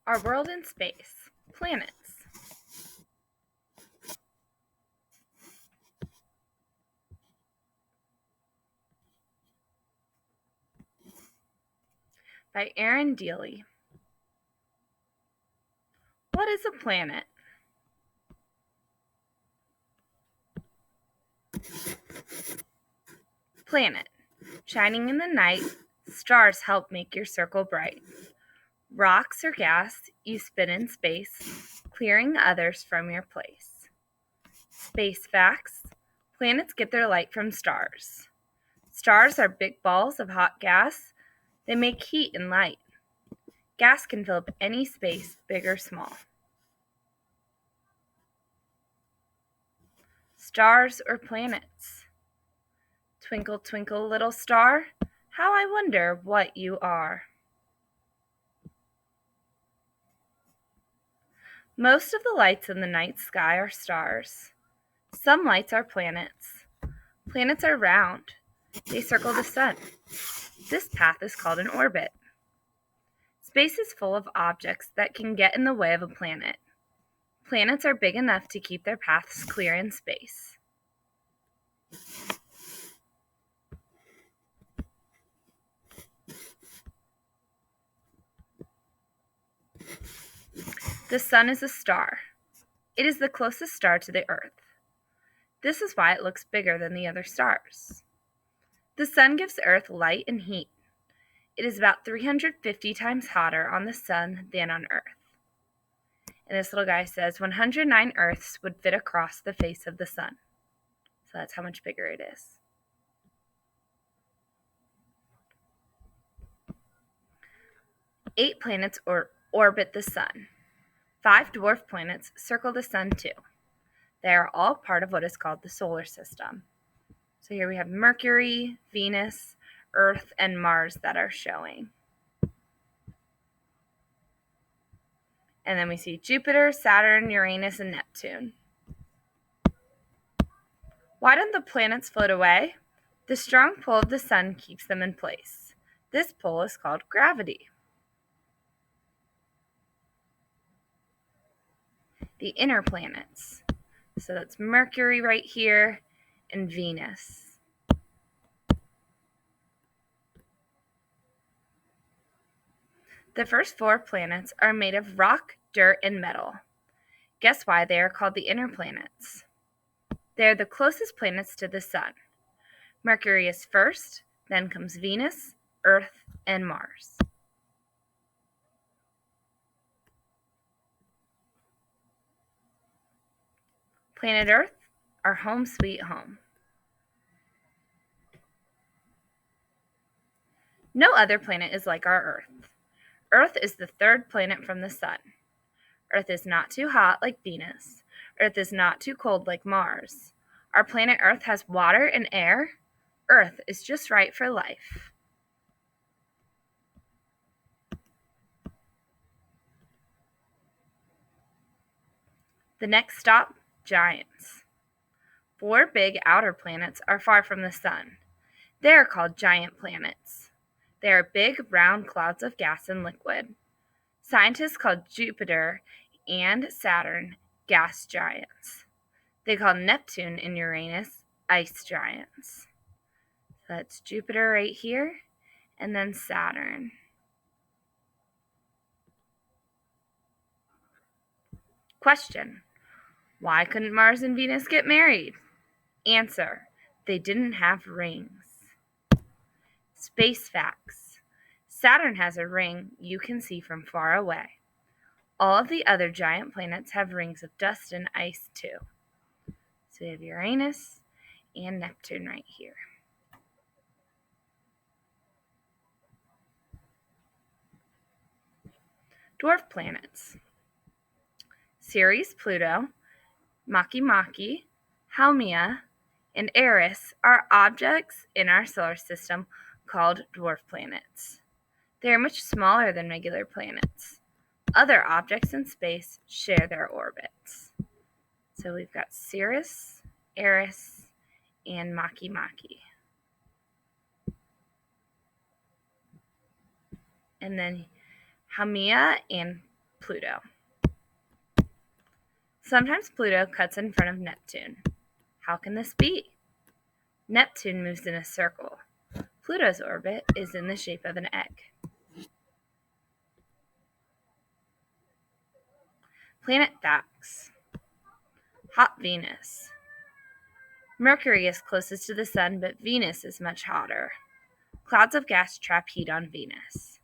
Our world in space. Planets. By Aaron Deely. What is a planet? Planet. Shining in the night, stars help make your circle bright. Rocks or gas you spin in space, clearing others from your place. Space facts. Planets get their light from stars. Stars are big balls of hot gas. They make heat and light. Gas can fill up any space, big or small. Stars or planets? Twinkle, twinkle, little star, how I wonder what you are. Most of the lights in the night sky are stars. Some lights are planets. Planets are round. They circle the sun. This path is called an orbit. Space is full of objects that can get in the way of a planet. Planets are big enough to keep their paths clear in space. The sun is a star. It is the closest star to the Earth. This is why it looks bigger than the other stars. The sun gives Earth light and heat. It is about 350 times hotter on the sun than on Earth. And this little guy says 109 Earths would fit across the face of the sun. So that's how much bigger it is. Eight planets orbit the sun. 5 dwarf planets circle the sun too. They are all part of what is called the solar system. So here we have Mercury, Venus, Earth, and Mars that are showing. And then we see Jupiter, Saturn, Uranus, and Neptune. Why don't the planets float away? The strong pull of the sun keeps them in place. This pull is called gravity. The inner planets. So that's Mercury right here and Venus. The first 4 planets are made of rock, dirt, and metal. Guess why they are called the inner planets? They are the closest planets to the sun. Mercury is first, then comes Venus, Earth, and Mars. Planet Earth, our home sweet home. No other planet is like our Earth. Earth is the 3rd planet from the sun. Earth is not too hot like Venus. Earth is not too cold like Mars. Our planet Earth has water and air. Earth is just right for life. The next stop, giants. 4 big outer planets are far from the sun. They are called giant planets. They are big, round clouds of gas and liquid. Scientists call Jupiter and Saturn gas giants. They call Neptune and Uranus ice giants. So that's Jupiter right here, and then Saturn. Question: why couldn't Mars and Venus get married? Answer: they didn't have rings. Space facts. Saturn has a ring you can see from far away. All of the other giant planets have rings of dust and ice too. So we have Uranus and Neptune right here. Dwarf planets. Ceres, Pluto, Makemake, Haumea, and Eris are objects in our solar system called dwarf planets. They are much smaller than regular planets. Other objects in space share their orbits. So we've got Ceres, Eris, and Makemake. And then Haumea and Pluto. Sometimes Pluto cuts in front of Neptune. How can this be? Neptune moves in a circle. Pluto's orbit is in the shape of an egg. Planet facts. Hot Venus. Mercury is closest to the sun, but Venus is much hotter. Clouds of gas trap heat on Venus.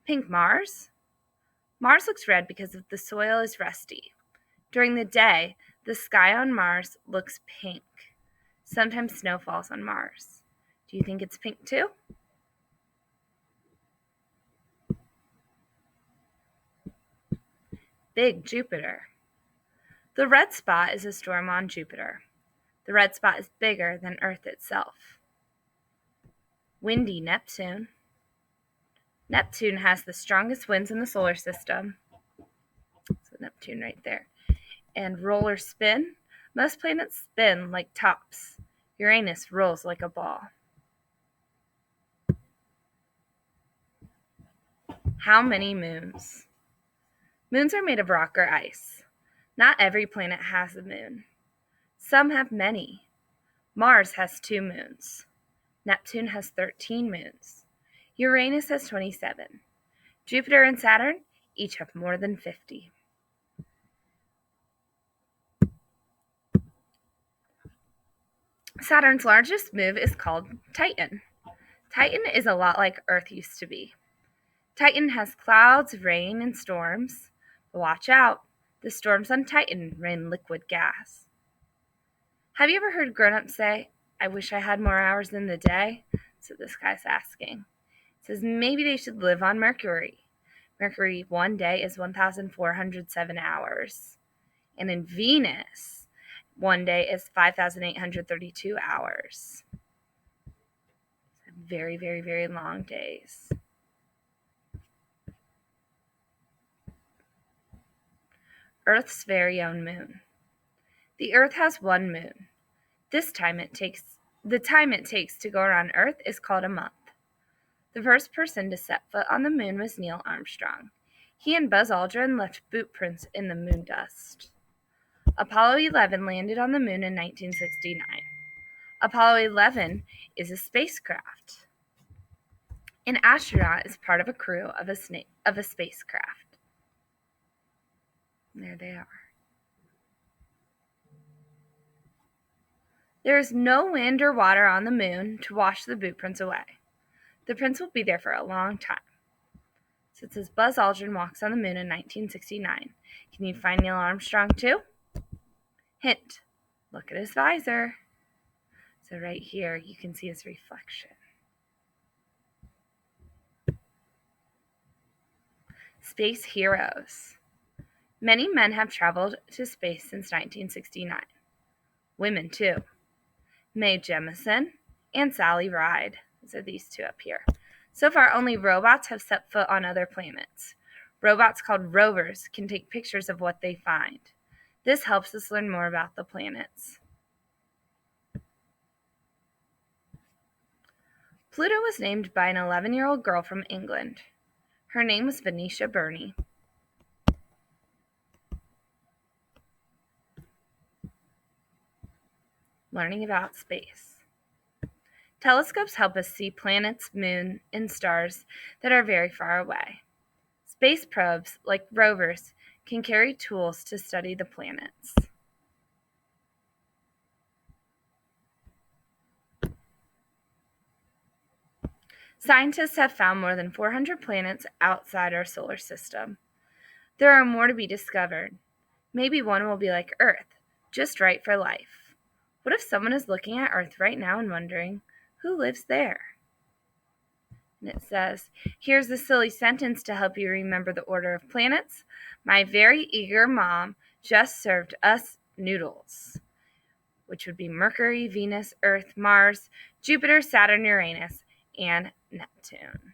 Pink Mars. Mars looks red because the soil is rusty. During the day, the sky on Mars looks pink. Sometimes snow falls on Mars. Do you think it's pink too? Big Jupiter. The red spot is a storm on Jupiter. The red spot is bigger than Earth itself. Windy Neptune. Neptune has the strongest winds in the solar system. So Neptune right there. And roller spin. Most planets spin like tops. Uranus rolls like a ball. How many moons? Moons are made of rock or ice. Not every planet has a moon. Some have many. Mars has 2 moons. Neptune has 13 moons. Uranus has 27. Jupiter and Saturn each have more than 50. Saturn's largest moon is called Titan. Titan is a lot like Earth used to be. Titan has clouds, rain, and storms. But watch out, the storms on Titan rain liquid gas. Have you ever heard grown-ups say, "I wish I had more hours in the day"? So this guy's asking. It says maybe they should live on Mercury. Mercury, one day is 1,407 hours. And in Venus, one day is 5,832 hours. Very, very, very long days. Earth's very own moon. The Earth has 1 moon. The time it takes to go around Earth is called a month. The first person to set foot on the moon was Neil Armstrong. He and Buzz Aldrin left boot prints in the moon dust. Apollo 11 landed on the moon in 1969. Apollo 11 is a spacecraft. An astronaut is part of a crew of a spacecraft. There they are. There is no wind or water on the moon to wash the boot prints away. The prints will be there for a long time. So it says Buzz Aldrin walks on the moon in 1969. Can you find Neil Armstrong too? Hint, look at his visor. So right here, you can see his reflection. Space heroes. Many men have traveled to space since 1969. Women too. Mae Jemison and Sally Ride. So these two up here. So far, only robots have set foot on other planets. Robots called rovers can take pictures of what they find. This helps us learn more about the planets. Pluto was named by an 11-year-old girl from England. Her name was Venetia Burney. Learning about space. Telescopes help us see planets, moon, and stars that are very far away. Space probes, like rovers, can carry tools to study the planets. Scientists have found more than 400 planets outside our solar system. There are more to be discovered. Maybe one will be like Earth, just right for life. What if someone is looking at Earth right now and wondering, who lives there? And it says, here's a silly sentence to help you remember the order of planets. My very eager mom just served us noodles, which would be Mercury, Venus, Earth, Mars, Jupiter, Saturn, Uranus, and Neptune.